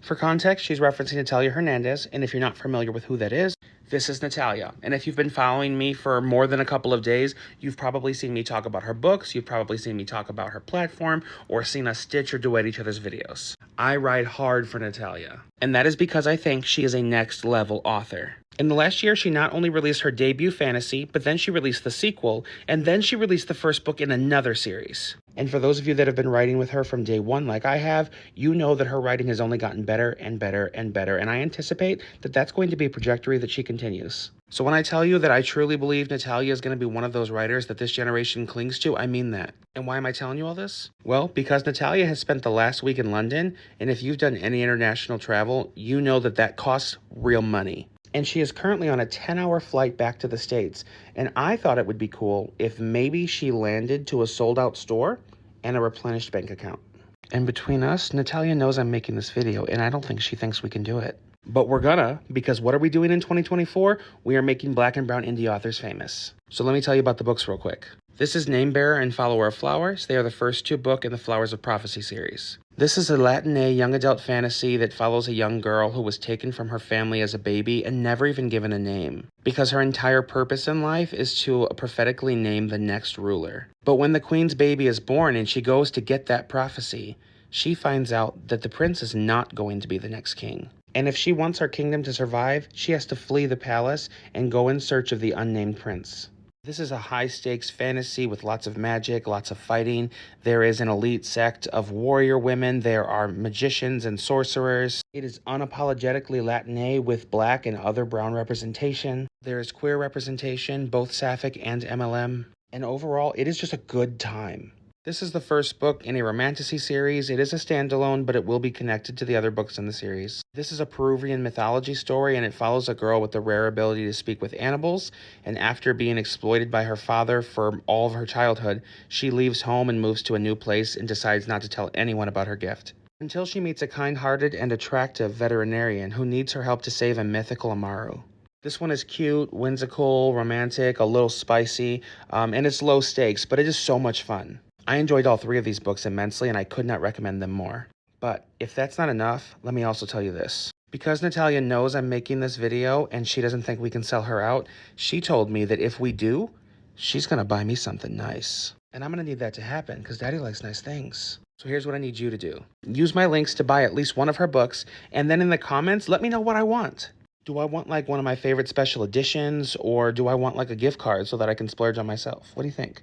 For context, she's referencing Natalia Hernandez, and if you're not familiar with who that is, this is Natalia. And if you've been following me for more than a couple of days, you've probably seen me talk about her books, you've probably seen me talk about her platform, or seen us stitch or duet each other's videos. I ride hard for Natalia, and that is because I think she is a next level author. In the last year, she not only released her debut fantasy, but then she released the sequel, and then she released the first book in another series. And for those of you that have been writing with her from day one, like I have, you know that her writing has only gotten better and better and better, and I anticipate that that's going to be a trajectory that she continues. So when I tell you that I truly believe Natalia is going to be one of those writers that this generation clings to, I mean that. And why am I telling you all this? Well, because Natalia has spent the last week in London, and if you've done any international travel, you know that that costs real money. And she is currently on a 10-hour flight back to the States. And I thought it would be cool if maybe she landed to a sold-out store and a replenished bank account. And between us, Natalia knows I'm making this video, and I don't think she thinks we can do it. But we're gonna, because what are we doing in 2024? We are making Black and Brown indie authors famous. So let me tell you about the books real quick. This is Namebearer and Follower of Flowers. They are the first two books in the Flowers of Prophecy series. This is a Latinx young adult fantasy that follows a young girl who was taken from her family as a baby and never even given a name, because her entire purpose in life is to prophetically name the next ruler. But when the queen's baby is born and she goes to get that prophecy, she finds out that the prince is not going to be the next king. And if she wants her kingdom to survive, she has to flee the palace and go in search of the unnamed prince. This is a high-stakes fantasy with lots of magic, lots of fighting. There is an elite sect of warrior women. There are magicians and sorcerers. It is unapologetically Latinx with Black and other brown representation. There is queer representation, both Sapphic and MLM. And overall, it is just a good time. This is the first book in a romantasy series. It is a standalone, but it will be connected to the other books in the series. This is a Peruvian mythology story, and it follows a girl with the rare ability to speak with animals, and after being exploited by her father for all of her childhood, she leaves home and moves to a new place and decides not to tell anyone about her gift. Until she meets a kind-hearted and attractive veterinarian who needs her help to save a mythical Amaru. This one is cute, whimsical, romantic, a little spicy, and it's low stakes, but it is so much fun. I enjoyed all three of these books immensely, and I could not recommend them more. But if that's not enough, let me also tell you this. Because Natalia knows I'm making this video and she doesn't think we can sell her out, she told me that if we do, she's gonna buy me something nice. And I'm gonna need that to happen because Daddy likes nice things. So here's what I need you to do. Use my links to buy at least one of her books, and then in the comments, let me know what I want. Do I want like one of my favorite special editions, or do I want like a gift card so that I can splurge on myself? What do you think?